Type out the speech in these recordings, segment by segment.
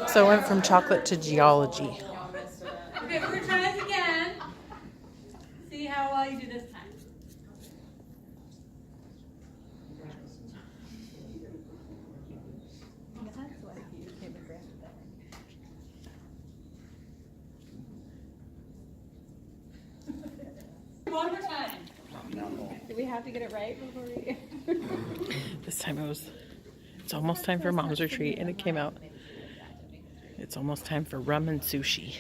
So I went from chocolate to geology. Okay, we're gonna try this again. See how well you do this time. One more time. Do we have to get it right before we? This time it's almost time for Mom's retreat, and it came out. It's almost time for rum and sushi.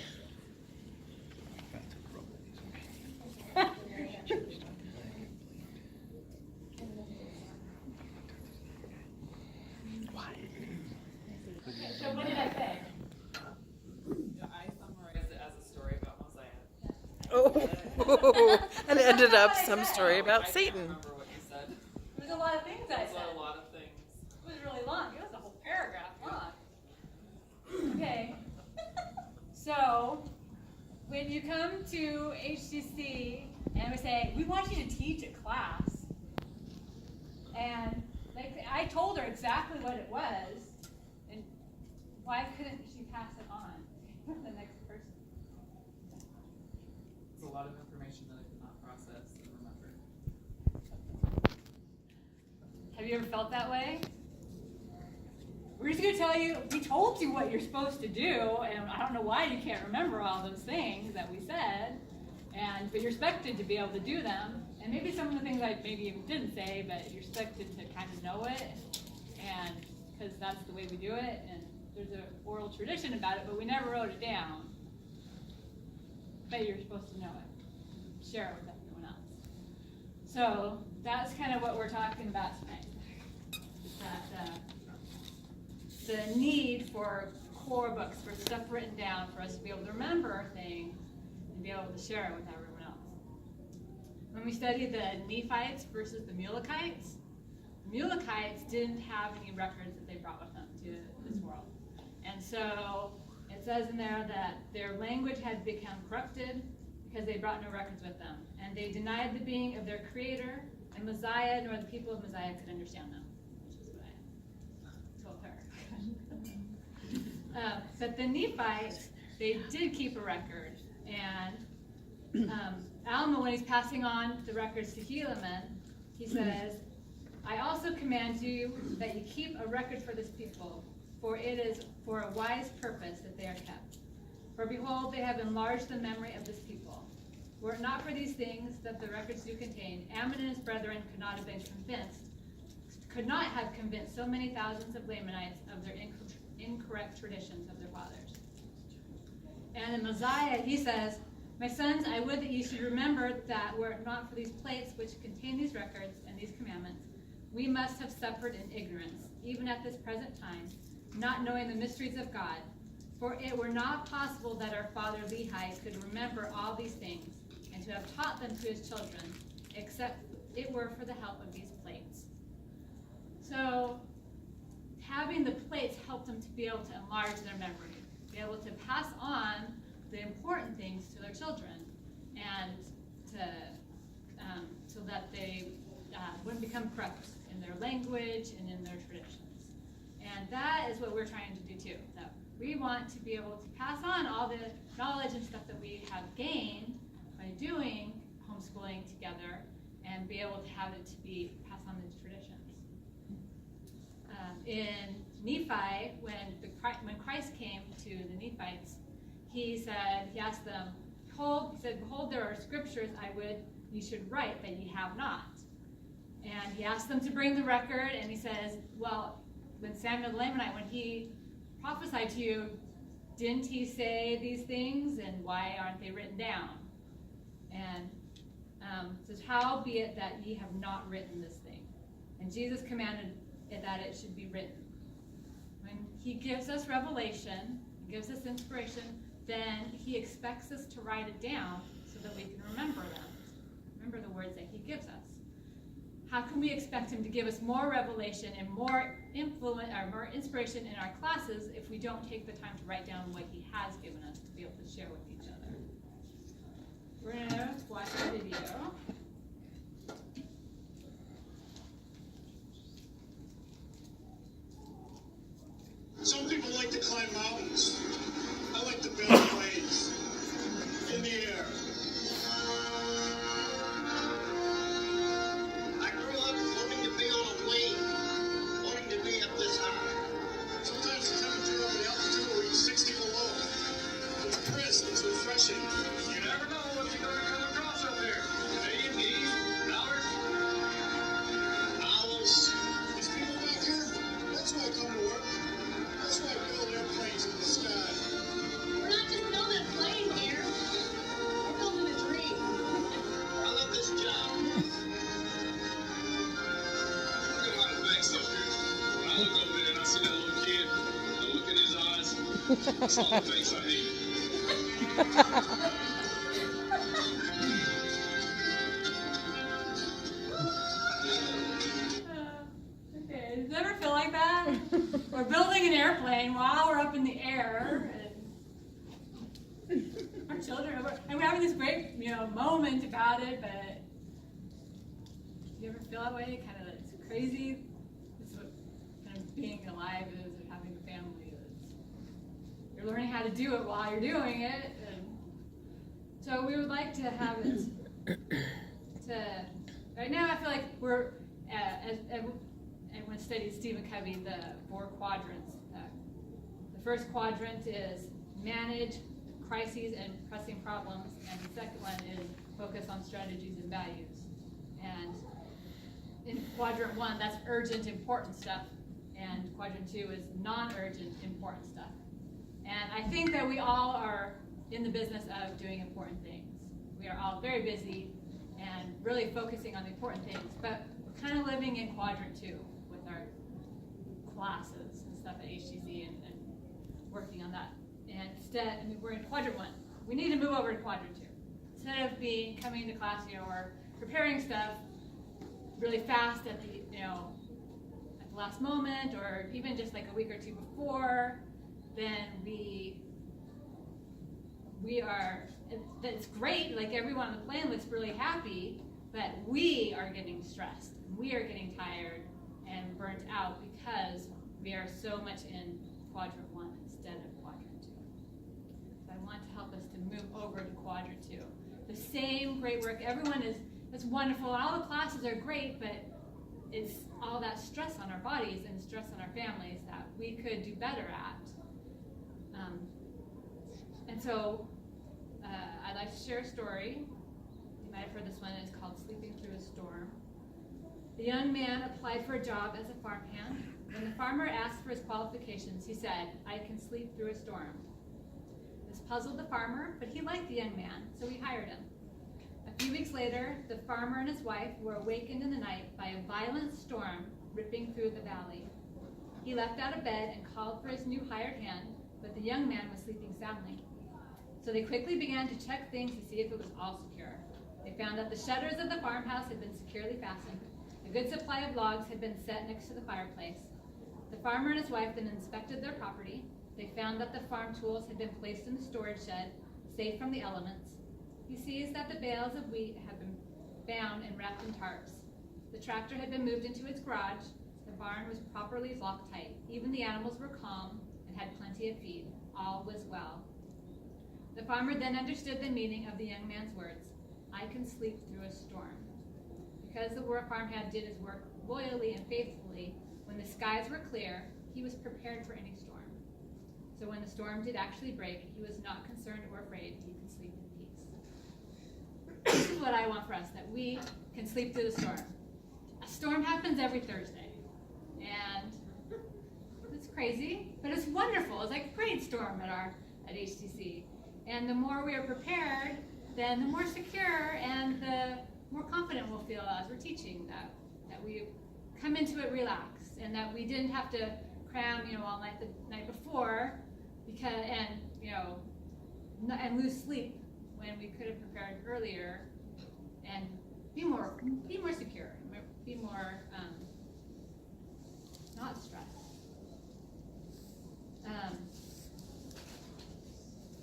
So what did I say? I summarized it as a story about Mosiah. Oh, and it ended up some story about I can't Satan. remember what you said. There's a lot of things I It said. was a lot of things. It was really long. It was a whole paragraph long. Okay. So, when you come to HGC and we say, we want you to teach a class, and like I told her exactly what it was, and why couldn't she pass it on to the next person? It's a lot of information that I could not process and remember. Have you ever felt that way? We're just going to tell you, we told you what you're supposed to do, and I don't know why you can't remember all those things that we said, but you're expected to be able to do them, and maybe some of the things I maybe even didn't say, but you're expected to kind of know it, and because that's the way we do it, and there's an oral tradition about it, but we never wrote it down. But you're supposed to know it, share it with everyone else. So that's kind of what we're talking about tonight. The need for core books, for stuff written down, for us to be able to remember things and be able to share it with everyone else. When we studied the Nephites versus the Mulekites didn't have any records that they brought with them to this world. And so it says in there that their language had become corrupted because they brought no records with them. And they denied the being of their creator, and Mosiah nor the people of Mosiah could understand them, which is what I told her. But the Nephites, they did keep a record. And Alma, when he's passing on the records to Helaman, he says, I also command you that you keep a record for this people, for it is for a wise purpose that they are kept. For behold, they have enlarged the memory of this people. Were it not for these things that the records do contain, Ammon and his brethren could not have convinced so many thousands of Lamanites of their incorrect traditions of their fathers. And in Mosiah, he says, my sons, I would that you should remember that were it not for these plates which contain these records and these commandments, we must have suffered in ignorance, even at this present time, not knowing the mysteries of God. For it were not possible that our father Lehi could remember all these things, and to have taught them to his children, except it were for the help of these plates. So, having the plates helped them to be able to enlarge their memory, be able to pass on the important things to their children, and so that they wouldn't become corrupt in their language and in their traditions. And that is what we're trying to do too. That we want to be able to pass on all the knowledge and stuff that we have gained by doing homeschooling together, and be able to have it to be passed on these traditions. In Nephi, when Christ came to the Nephites, he asked them, behold, there are scriptures I would you should write that ye have not. And he asked them to bring the record, and he says, well, when Samuel the Lamanite, when he prophesied to you, didn't he say these things, and why aren't they written down? And says, how be it that ye have not written this thing? And Jesus commanded that it should be written. When he gives us revelation, gives us inspiration, then he expects us to write it down so that we can remember them. Remember the words that he gives us. How can we expect him to give us more revelation and more influence or more inspiration in our classes if we don't take the time to write down what he has given us to be able to share with each other? We're going to watch a video. like to climb mountains. I like to build planes in the air. I grew up wanting to be on a plane, wanting to be up this high. Sometimes the temperature over the altitude will reach 60 below. It's crisp, it's refreshing. You never know what you're going to come across up there. Canadian geese, mallards, owls. These people back here, that's why I come to work. That's why I build airplanes in the sky. We're not just building a plane here. We're building a dream. I love this job. Look at how the bank's up here. When I look over there and I see that little kid, I look in his eyes, that's all the things I hate. Okay, does it ever feel like that? We're building an airplane while we're up in the air, and our children, and we're having this great, moment about it. But do you ever feel that way? Kind of, it's crazy. This is what kind of being alive is, and having a family is. You're learning how to do it while you're doing it, and so we would like to have it. Right now, I feel like we're everyone studied Stephen Covey, the 4 quadrants. The first quadrant is manage crises and pressing problems, and the second one is focus on strategies and values. And in quadrant 1, that's urgent, important stuff, and quadrant 2 is non-urgent, important stuff. And I think that we all are in the business of doing important things. We are all very busy and really focusing on the important things, but we're kind of living in quadrant 2 with our classes and stuff at HGC and working on that. And instead, we're in quadrant 1. We need to move over to quadrant 2. Instead of coming to class, or preparing stuff really fast at the last moment, or even just like a week or two before, then we are. It's great. Like everyone on the plane looks really happy, but we are getting stressed. We are getting tired and burnt out because we are so much in quadrant 1 instead of quadrant 2. So I want to help us to move over to quadrant 2. The same great work. Everyone it's wonderful. All the classes are great, but it's all that stress on our bodies and stress on our families that we could do better at. And so I'd like to share a story. You might have heard this one. It's called Sleeping Through a Storm. The young man applied for a job as a farmhand. When the farmer asked for his qualifications, he said, "I can sleep through a storm." This puzzled the farmer, but he liked the young man, so he hired him. A few weeks later, the farmer and his wife were awakened in the night by a violent storm ripping through the valley. He leapt out of bed and called for his new hired hand, but the young man was sleeping soundly. So they quickly began to check things to see if it was all secure. They found that the shutters of the farmhouse had been securely fastened. A good supply of logs had been set next to the fireplace. The farmer and his wife then inspected their property. They found that the farm tools had been placed in the storage shed, safe from the elements. He sees that the bales of wheat had been bound and wrapped in tarps. The tractor had been moved into its garage. The barn was properly locked tight. Even the animals were calm and had plenty of feed. All was well. The farmer then understood the meaning of the young man's words, "I can sleep through a storm." Because the farmhand did his work loyally and faithfully, when the skies were clear, he was prepared for any storm. So when the storm did actually break, he was not concerned or afraid. He could sleep in peace. This is what I want for us, that we can sleep through the storm. A storm happens every Thursday. And it's crazy, but it's wonderful. It's like a great storm at HGC. And the more we are prepared, then the more secure and the more confident we'll feel as we're teaching, that we come into it relaxed, and that we didn't have to cram, all night the night before, and lose sleep when we could have prepared earlier, and be more secure, be more not stressed.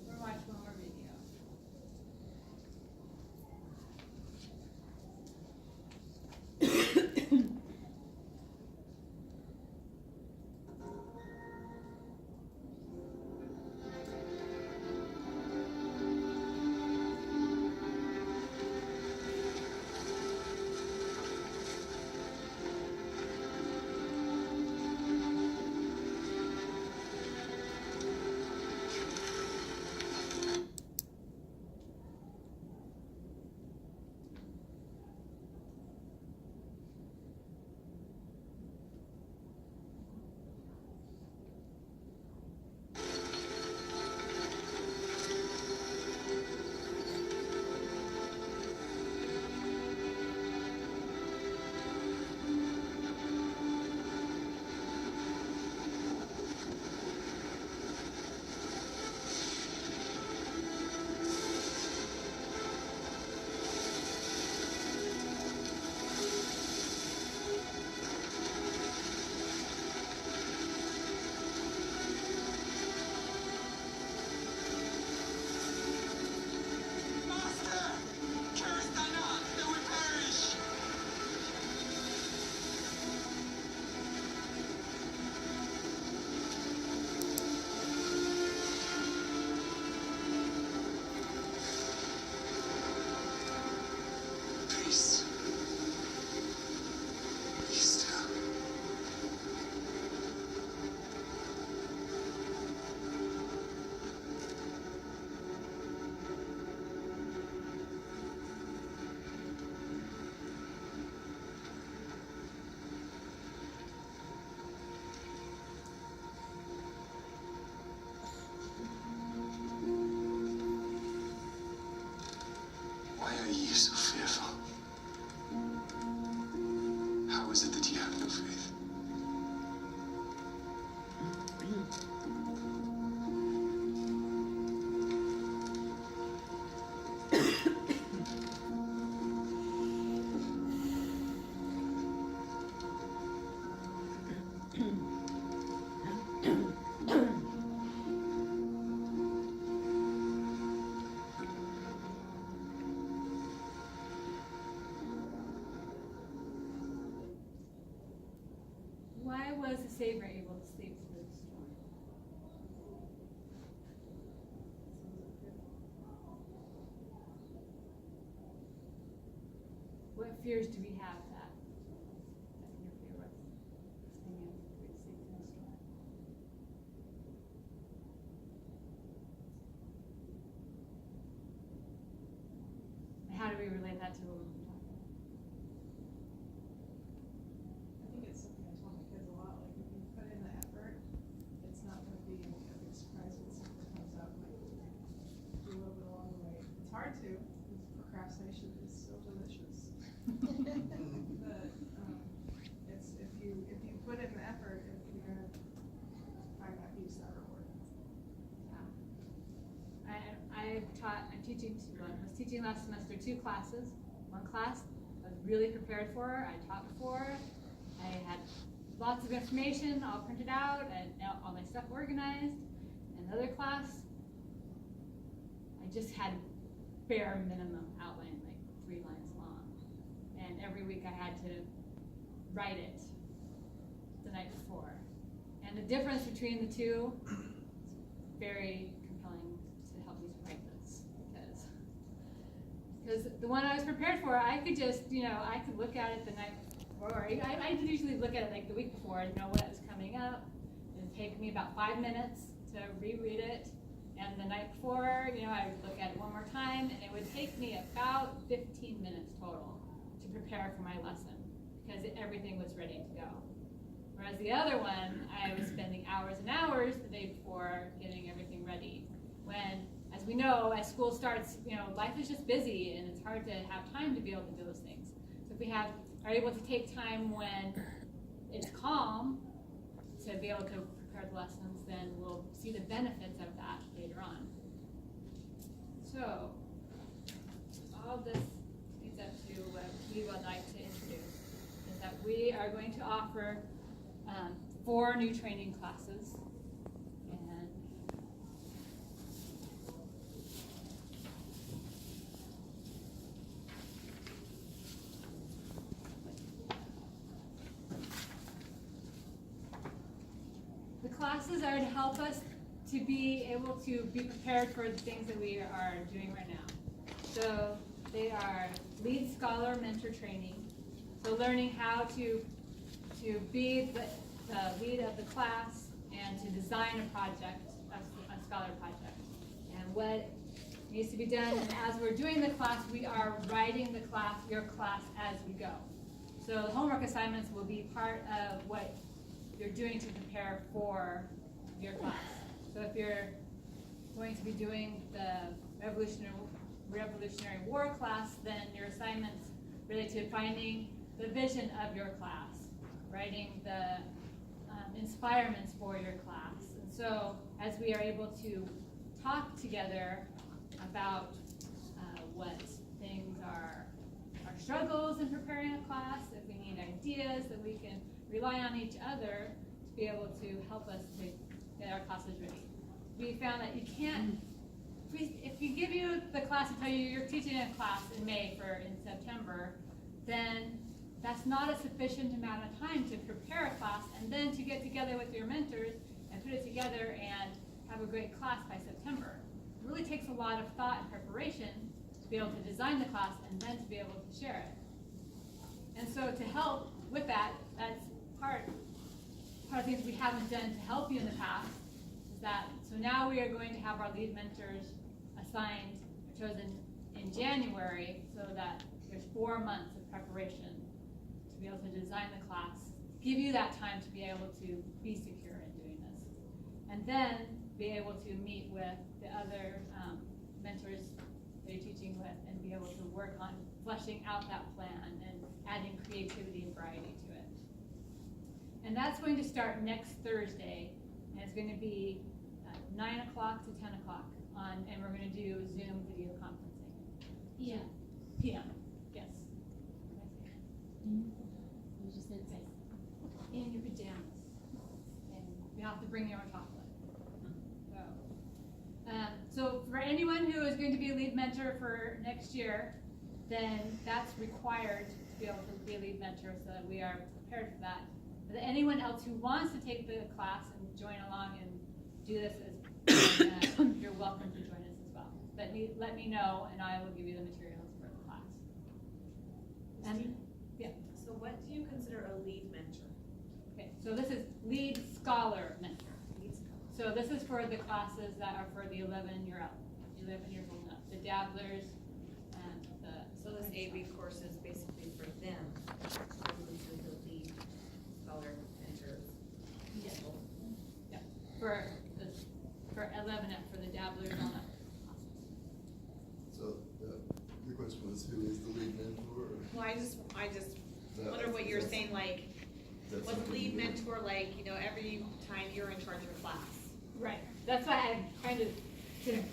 We're watching one more video. sleep through the storm. What fears do we have that interfere with us being able to sleep through the storm? And how do we relate that to what we're talking about? I think it's something I tell my kids a lot, like if you put in the effort, it's not gonna be a big surprise when something comes up, like do a little bit along the way. It's hard to, because procrastination is so delicious. But, it's, if you put in the effort, you're gonna find that piece, that reward. I'm teaching, well, I was teaching last semester 2 classes. One class I was really prepared for, I taught before, I had lots of information all printed out and all my stuff organized. And the other class, I just had bare minimum outline, like 3 lines long. And every week I had to write it the night before. And the difference between the two is very compelling to help me to write this, because the one I was prepared for, I could just, I could look at it the night before. I usually look at it like the week before and know what was coming up. It'd take me about 5 minutes to reread it. And the night before, I would look at it one more time, and it would take me about 15 minutes total to prepare for my lesson, because everything was ready to go. Whereas the other one, I was spending hours and hours the day before getting everything ready. When, as we know, as school starts, life is just busy, and it's hard to have time to be able to do those things. So if we are able to take time when it's calm to be able to prepare the lessons, then we'll see the benefits of that later on. So, all this leads up to what we would like to introduce, is that we are going to offer 4 new training classes. And the classes are to help us to be able to be prepared for the things that we are doing right now. So they are lead scholar mentor training. So learning how to be the lead of the class and to design a project, a scholar project, and what needs to be done. And as we're doing the class, we are writing your class as we go. So the homework assignments will be part of what you're doing to prepare for your class. So if you're going to be doing the Revolutionary War class, then your assignments relate to finding the vision of your class, writing the inspirements for your class. And so as we are able to talk together about what things are our struggles in preparing a class, if we need ideas, that we can rely on each other to be able to help us to get our classes ready. We found that you can't, if we give you the class and tell you you're teaching a class in May in September, then that's not a sufficient amount of time to prepare a class and then to get together with your mentors and put it together and have a great class by September. It really takes a lot of thought and preparation to be able to design the class and then to be able to share it. And so to help with that, that's part of things we haven't done to help you in the past is that, so now we are going to have our lead mentors assigned, chosen in January, so that there's 4 months of preparation to be able to design the class, give you that time to be able to be secure in doing this. And then be able to meet with the other mentors that you're teaching with and be able to work on fleshing out that plan and adding creativity and variety to it. And that's going to start next Thursday, and it's going to be 9 o'clock to 10 o'clock and we're going to do Zoom video conferencing. Yeah. PM, yes. You just didn't say. In your pajamas. And you have to bring your own chocolate. So for anyone who is going to be a lead mentor for next year, then that's required to be able to be a lead mentor, so that we are prepared for that. anyone else who wants to take the class and join along and do this, you're welcome to join us as well. Let me know, and I will give you the materials for the class. And yeah. So what do you consider a lead mentor? Okay, so this is lead scholar mentor. So this is for the classes that are for the 11 years old and up, the dabblers and the. So this AB course is basically for them. Those are the lead scholar mentors. Yes. Yeah. For 11 up, for the dabblers on up. So the question was, who is the lead mentor? Well, I just No, wonder what you're that's- saying, like, that's what's something lead you- mentor like, every time you're in charge of a class? Right. That's why I'm trying to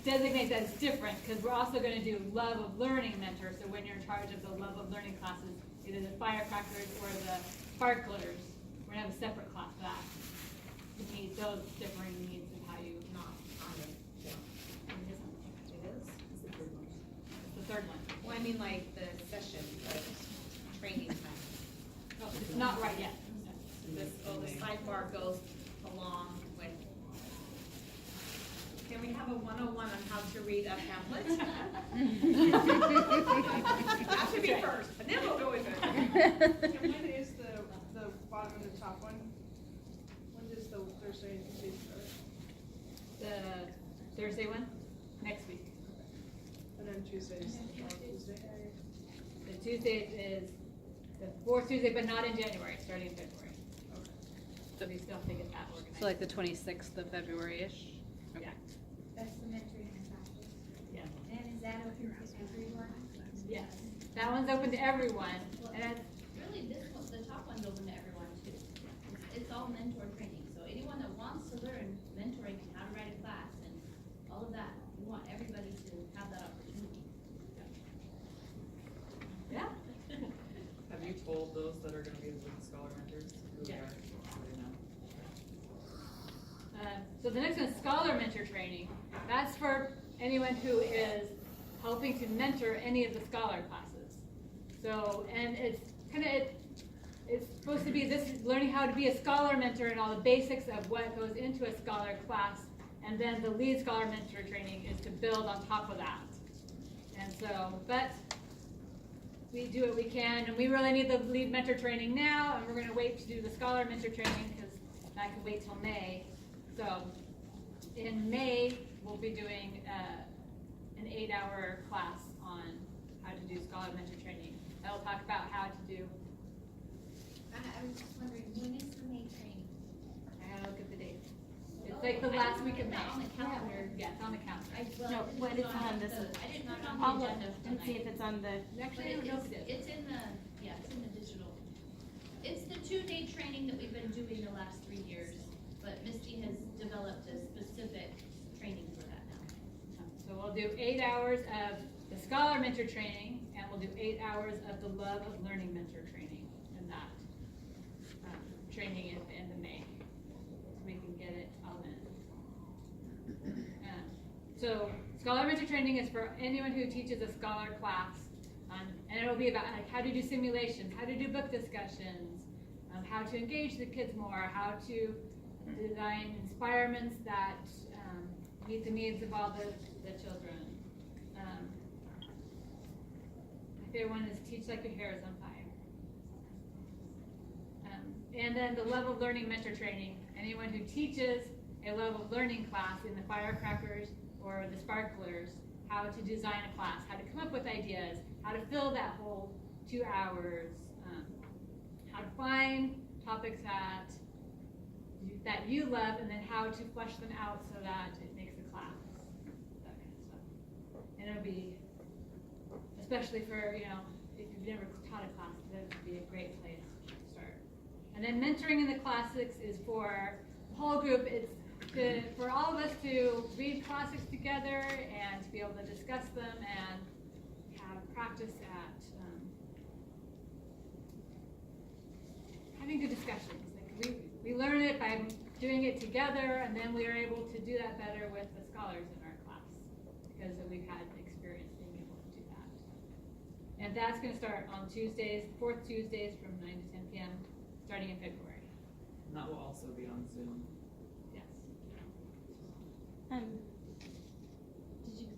designate that as different, because we're also going to do love of learning mentor. So when you're in charge of the love of learning classes, either the firecrackers or the sparklers, we're going to have a separate class for that. To meet those differing needs of how you Not on it. It isn't. It is? It's the third one. It's the third one. Well, I mean, like the session, like training time. Oh, it's not right yet. The sidebar goes along with. Can we have a 101 on how to read a pamphlet? That should be first, and then we'll go with it. And when is the bottom and the top one? When does the Thursday and Tuesday start? The Thursday one, next week. And then Tuesday's Tuesday? The Tuesday is the fourth Tuesday, but not in January, starting in February. So we still have to get that organized. So like the 26th of February-ish? Yeah. That's the mentoring practice. Yeah. And is that open to everyone? Yes. That one's open to everyone. And it's, Really, this one, the top one's open to everyone too. It's all mentor training, so anyone that wants to learn mentoring and how to write a class and all of that, we want everybody to have that opportunity. yeah. Have you told those that are gonna be the scholar mentors who they Yeah. are? So they know. So the next one is scholar mentor training. That's for anyone who is helping to mentor any of the scholar classes. So, and it's supposed to be this is learning how to be a scholar mentor and all the basics of what goes into a scholar class. And then the lead scholar mentor training is to build on top of that. And so, but we do what we can, and we really need the lead mentor training now, and we're going to wait to do the scholar mentor training because that can wait till May. So in May, we'll be doing an 8-hour class on how to do scholar mentor training. That'll talk about how to do. I was just wondering, when is the May training? I gotta look at the date. It's like the last week of May. On the calendar. Yeah, it's on the calendar. No, what is on this? I didn't put it on I'll the look agenda and see if tonight. it's on the, Actually, I don't know if it is. It's in the, yeah, it's in the digital. It's the 2-day training that we've been doing the last 3 years, but Misty has developed a specific training for that now. So we'll do 8 hours of the scholar mentor training, and we'll do 8 hours of the love of learning mentor training, and that training at the end of May, so we can get it all in. So scholar mentor training is for anyone who teaches a scholar class, and it'll be about like how to do simulations, how to do book discussions, how to engage the kids more, how to design inspirements that meet the needs of all the children. My favorite one is teach like your hair is on fire. And then the level of learning mentor training. Anyone who teaches a level of learning class in the firecrackers or the sparklers, how to design a class, how to come up with ideas, how to fill that whole 2 hours, how to find topics that you love, and then how to flesh them out so that it makes a class, that kind of stuff. And it'll be, especially for, if you've never taught a class, that would be a great place to start. And then mentoring in the classics is for the whole group. It's for all of us to read classics together and to be able to discuss them and have practice at having good discussions. Like we learn it by doing it together, and then we are able to do that better with the scholars in our class because we've had experience being able to do that. And that's going to start on Tuesdays, 4th Tuesdays from 9 to 10 p.m. starting in February. And that will also be on Zoom. Yes. Did you,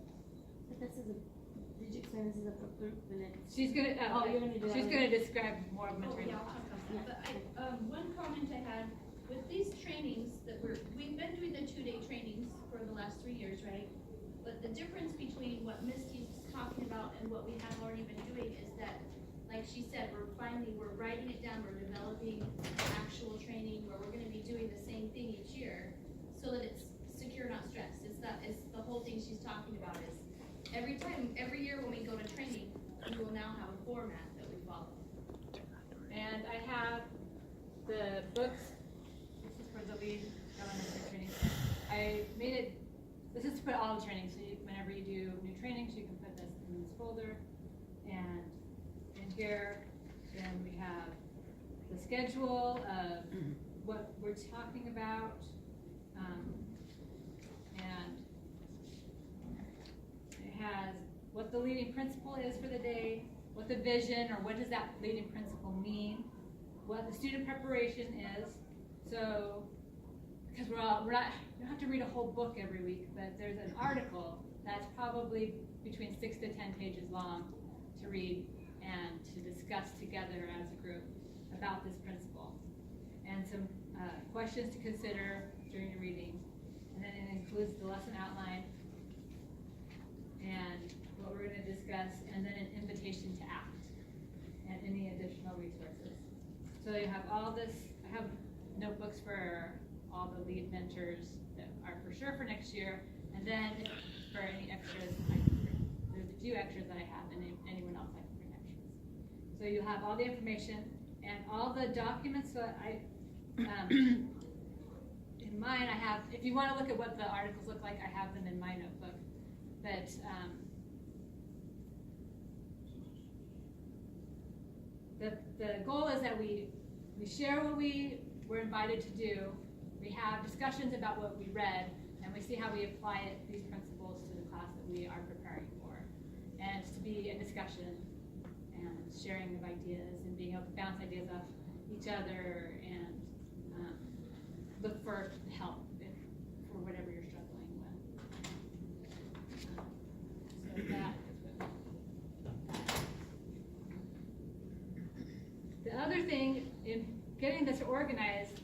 but this is a, did you explain this is a book group and it's? She's gonna, Oh, you're gonna do that she's later. gonna describe more of Oh, mentoring. yeah, I'll talk about that, but one comment I had, with these trainings that we've been doing the 2-day trainings for the last 3 years, right? But the difference between what Misty's talking about and what we have already been doing is that, like she said, we're writing it down, we're developing actual training where we're gonna be doing the same thing each year, so that it's secure, not stressed. It's the whole thing she's talking about is, every year when we go to training, we will now have a format that we follow. And I have the books, this is for the lead elementary training. I made it, this is to put all the training, so whenever you do new trainings, you can put this in this folder. And in here, then we have the schedule of what we're talking about. And it has what the leading principle is for the day, what the vision, or what does that leading principle mean, what the student preparation is. So, because we don't have to read a whole book every week, but there's an article that's probably between 6 to 10 pages long to read and to discuss together as a group about this principle. And some questions to consider during the reading. And then it includes the lesson outline and what we're going to discuss, and then an invitation to act and any additional resources. So you have all this, I have notebooks for all the lead mentors that are for sure for next year, and then for any extras, there's a few extras that I have, and anyone else I can bring extras. So you have all the information and all the documents that I, in mine I have, if you want to look at what the articles look like, I have them in my notebook. But the goal is that we share what we were invited to do, we have discussions about what we read, and we see how we apply these principles to the class that we are preparing for. And it's to be a discussion and sharing of ideas and being able to bounce ideas off each other and look for help for whatever you're struggling with. So that is what. The other thing in getting this organized,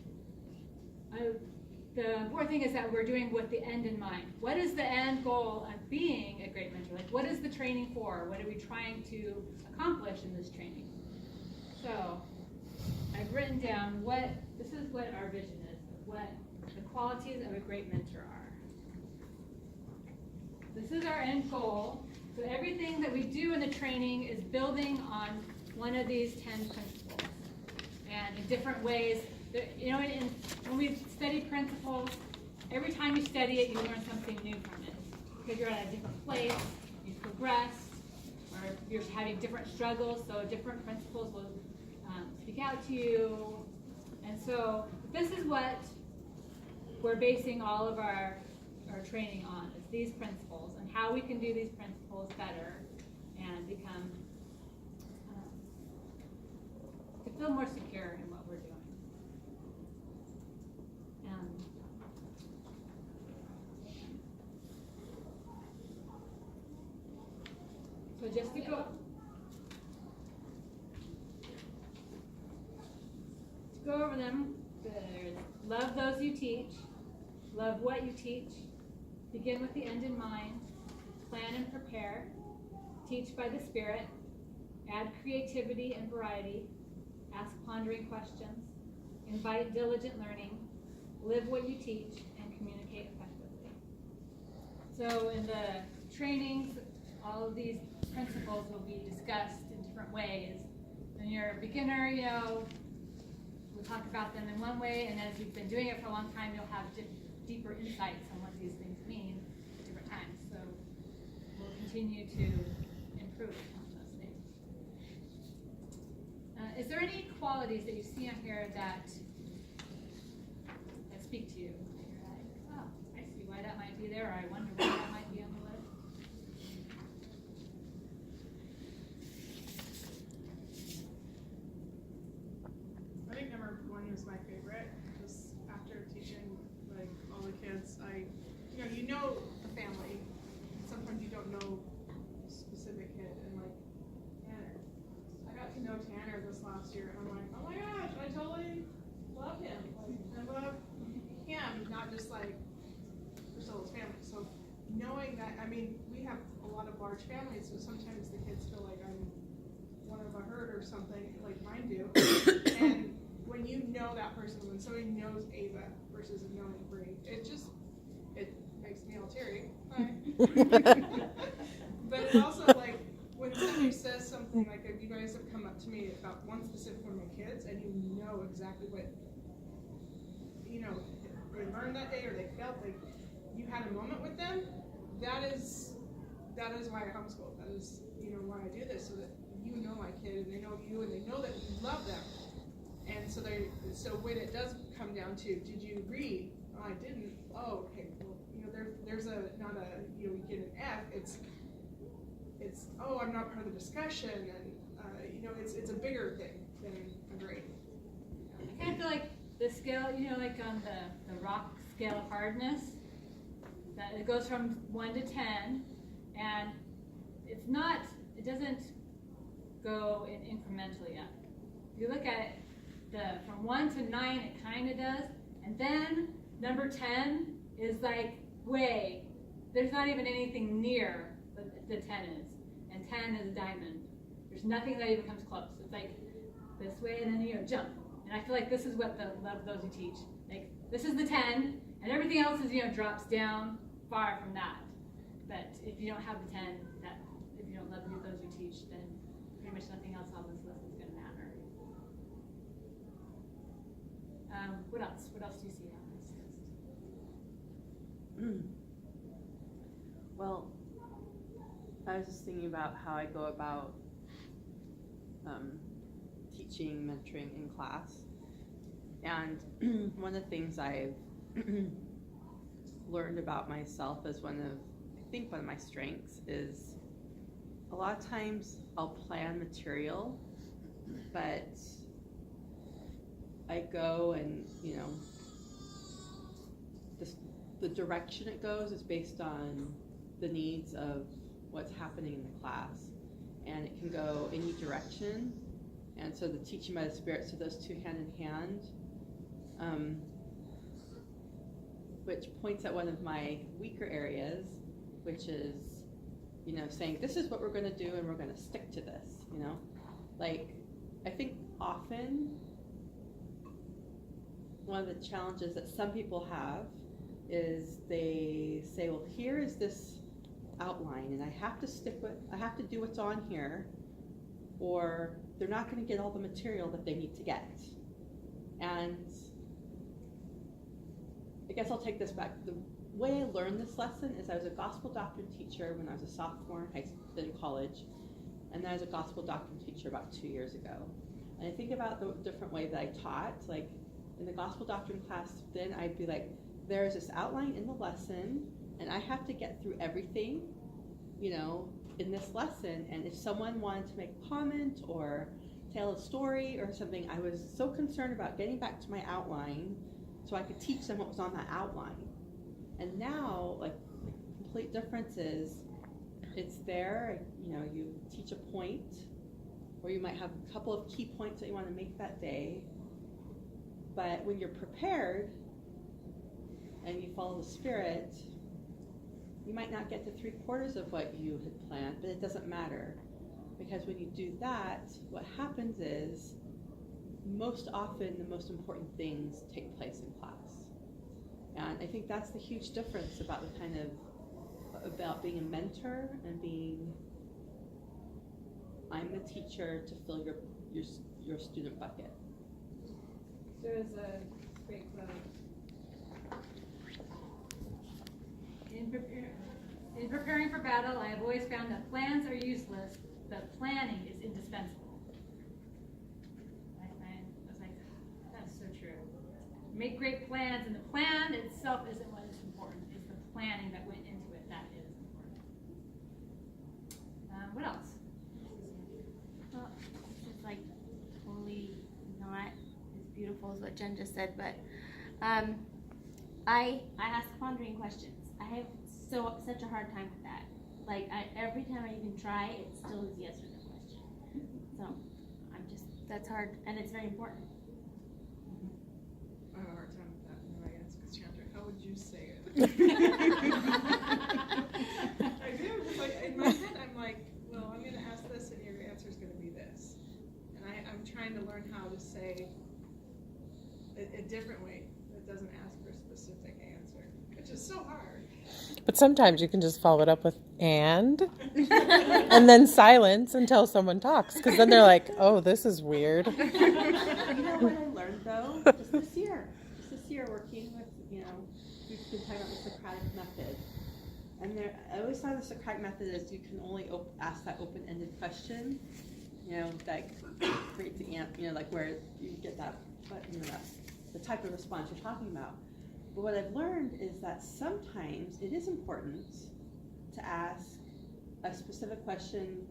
the important thing is that we're doing with the end in mind. What is the end goal of being a great mentor? Like, what is the training for? What are we trying to accomplish in this training? So I've written down this is what our vision is, what the qualities of a great mentor are. This is our end goal. So everything that we do in the training is building on one of these 10 principles. And in different ways, you know, when we study principles, every time you study it, you learn something new from it. Because you're at a different place, you've progressed, or you're having different struggles, so different principles will speak out to you. And so this is what we're basing all of our training on, is these principles, and how we can do these principles better and become, to feel more secure in what we're doing. So just to go over them, there's love those you teach, love what you teach, begin with the end in mind, plan and prepare, teach by the Spirit, add creativity and variety, ask pondering questions, invite diligent learning, live what you teach, and communicate effectively. So in the trainings, all of these principles will be discussed in different ways. When you're a beginner, you know, we'll talk about them in one way, and as you've been doing it for a long time, you'll have deeper insights on what these things mean at different times. So we'll continue to improve on those things. Is there any qualities that you see on here that speak to you? You're like, oh, I see why that might be there, or I wonder why that might be on the list. I think number 1 is my favorite, last year, and I'm like, oh my gosh, I totally love him. Like, I love him, not just like Priscilla's family. So knowing that, I mean, we have a lot of large families, so sometimes the kids feel like I'm one of a herd or something, like mine do. And when you know that person, when somebody knows Ava versus knowing Bree, it makes me all teary. Hi. But it's also like, when somebody says something, like if you guys have come up to me about one specific one of my kids, and you know exactly what, you know, they learned that day or they felt like you had a moment with them, that is why I homeschool. That is, you know, why I do this, so that you know my kid and they know you and they know that you love them. And so so when it does come down to, did you agree? Oh, I didn't. Oh, okay. Well, you know, there's not a, you know, we get an F. It's oh, I'm not part of the discussion, and you know, it's a bigger thing than a grade. I kind of feel like the scale, you know, like on the rock scale of hardness, that it goes from 1 to 10, and it doesn't go in incrementally up. If you look at it, from 1 to 9, it kind of does, and then number 10 is like there's not even anything near what the 10 is, and 10 is a diamond. There's nothing that even comes close. It's like this way, and then you jump. And I feel like this is what the love those who teach. Like this is the 10, and everything else is, you know, drops down far from that. But if you don't have the 10, if you don't love those who teach, then pretty much nothing else on this list is going to matter. What else? What else do you see on this list? Well, I was just thinking about how I go about teaching, mentoring in class. And one of the things I've learned about myself as one of my strengths is a lot of times I'll plan material, but I go and, you know, the direction it goes is based on the needs of what's happening in the class. And it can go any direction. And so the teaching by the Spirit, so those two hand in hand, which points at one of my weaker areas, which is, you know, saying this is what we're going to do and we're going to stick to this, you know. Like, I think often one of the challenges that some people have is they say, well, here is this outline and I have to do what's on here, or they're not going to get all the material that they need to get. And I guess I'll take this back. The way I learned this lesson is I was a gospel doctrine teacher when I was a sophomore in college, and then I was a gospel doctrine teacher about 2 years ago. And I think about the different way that I taught. Like in the gospel doctrine class, then I'd be like, there's this outline in the lesson, and I have to get through everything, you know, in this lesson. And if someone wanted to make a comment or tell a story or something, I was so concerned about getting back to my outline so I could teach them what was on that outline. And now, like, the complete difference is it's there, you know, you teach a point, or you might have a couple of key points that you want to make that day. But when you're prepared and you follow the Spirit, you might not get to 3/4 of what you had planned, but it doesn't matter. Because when you do that, what happens is most often the most important things take place in class. And I think that's the huge difference about about being a mentor and being, I'm the teacher to fill your student bucket. There's a great quote. In preparing for battle, I have always found that plans are useless, but planning is indispensable. I was like, that's so true. Make great plans, and the plan itself isn't what is important. It's the planning that went into it that is important. What else? Well, this is like totally not as beautiful as what Jen just said, but I ask pondering questions. I have such a hard time with that. Like every time I even try, it still is yes or no question. So I'm just that's hard, and it's very important. I have a hard time with that when I ask Chandra, how would you say it? I do, because like, in my head, I'm like, well, I'm gonna ask this and your answer's gonna be this. And I'm trying to learn how to say a different way that doesn't ask for a specific answer, which is so hard. But sometimes you can just follow it up with and then silence until someone talks, because then they're like, oh, this is weird. You know what I learned though, just this year working with, we've been talking about the Socratic method. And I always thought the Socratic method is you can only ask that open-ended question, that creates the like where you get that, that's the type of response you're talking about. But what I've learned is that sometimes it is important to ask a specific question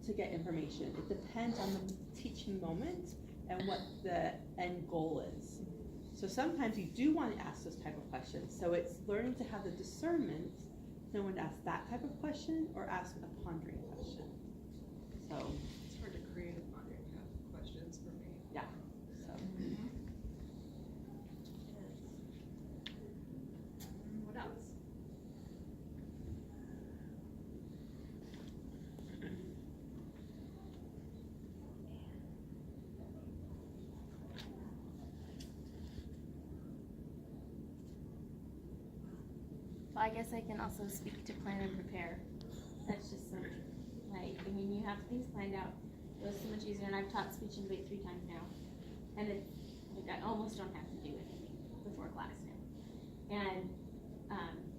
to get information. It depends on the teaching moment and what the end goal is. So sometimes you do want to ask those type of questions. So it's learning to have the discernment to know when to ask that type of question or ask a pondering question. So It's hard to create a pondering questions for me. yeah. So What else? Well, I guess I can also speak to plan and prepare. That's just so true. Like, I mean, you have things planned out. It was so much easier, and I've taught speech and debate 3 times now. And it's, like, I almost don't have to do anything before class now. And,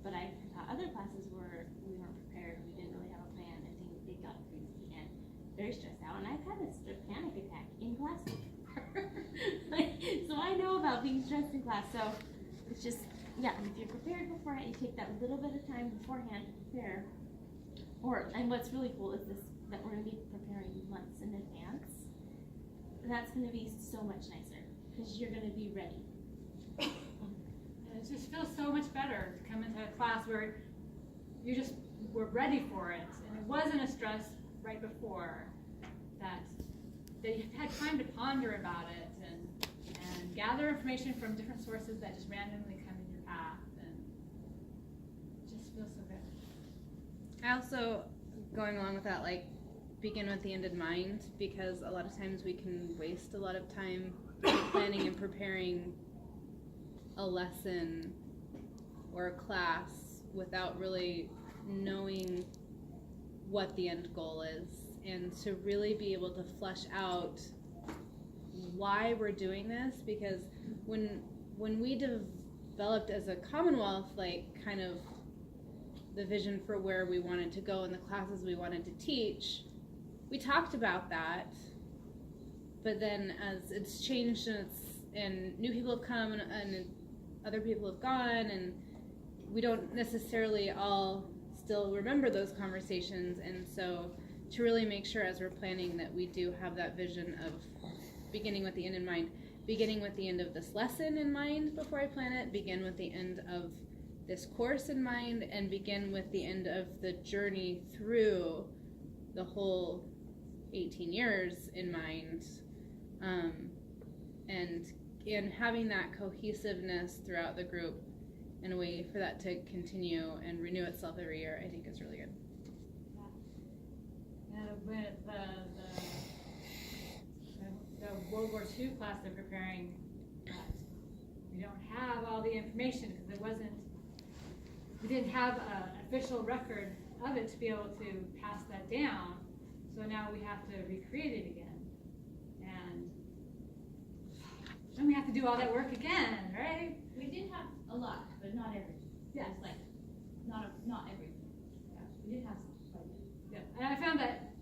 but I taught other classes where we weren't prepared, we didn't really have a plan, and it got crazy and very stressed out. And I've had a panic attack in class before. So I know about being stressed in class. So it's just, yeah, if you're prepared beforehand, you take that little bit of time beforehand to prepare. And what's really cool is this, that we're going to be preparing months in advance. That's going to be so much nicer because you're going to be ready. And it just feels so much better to come into a class where you just were ready for it, and it wasn't a stress right before, that you had time to ponder about it and gather information from different sources that just randomly come in your path, and it just feels so good. I also, going along with that, like, begin with the end in mind, because a lot of times we can waste a lot of time planning and preparing a lesson or a class without really knowing what the end goal is, and to really be able to flesh out why we're doing this, because when we developed as a Commonwealth, like, kind of the vision for where we wanted to go and the classes we wanted to teach, we talked about that, but then as it's changed and new people have come and other people have gone, and we don't necessarily all still remember those conversations. And so to really make sure as we're planning that we do have that vision of beginning with the end in mind, beginning with the end of this lesson in mind before I plan it, begin with the end of this course in mind, and begin with the end of the journey through the whole 18 years in mind, and having that cohesiveness throughout the group in a way for that to continue and renew itself every year, I think is really good. With the World War II class they're preparing, we don't have all the information because we didn't have an official record of it to be able to pass that down. So now we have to recreate it again. And then we have to do all that work again, right? We did have a lot, but not everything. Yeah. It's like, not everything. Yeah, we did have some, quite a bit. Yeah. And I found that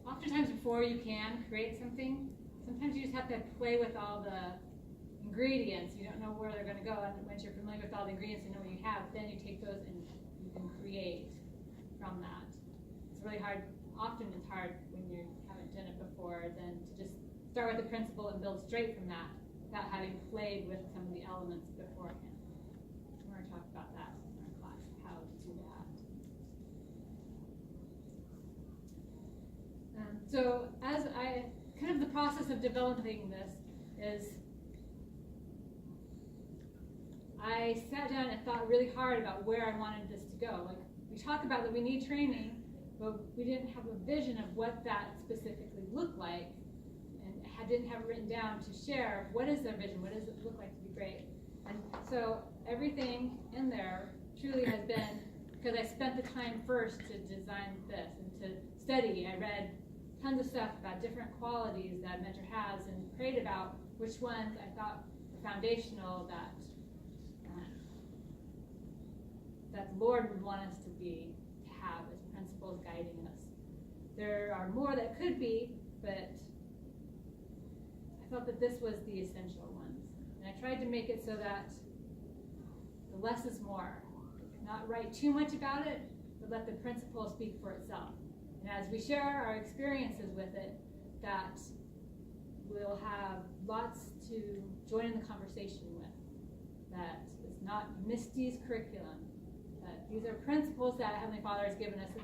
oftentimes before you can create something, sometimes you just have to play with all the ingredients. You don't know where they're going to go, and once you're familiar with all the ingredients and know what you have, then you take those and you can create from that. It's really hard. Often it's hard when you haven't done it before than to just start with the principle and build straight from that without having played with some of the elements beforehand. We're going to talk about that in our class, how to do that. So as I kind of the process of developing this is I sat down and thought really hard about where I wanted this to go. Like, we talk about that we need training, but we didn't have a vision of what that specifically looked like, and didn't have it written down to share what is their vision, what does it look like to be great. And so everything in there truly has been, because I spent the time first to design this and to study. I read tons of stuff about different qualities that a mentor has and prayed about which ones I thought were foundational that the Lord would want us to have as principles guiding us. There are more that could be, but I felt that this was the essential ones. And I tried to make it so that the less is more. Not write too much about it, but let the principle speak for itself. And as we share our experiences with it, that we'll have lots to join in the conversation with. That it's not Misty's curriculum. That these are principles that Heavenly Father has given us. And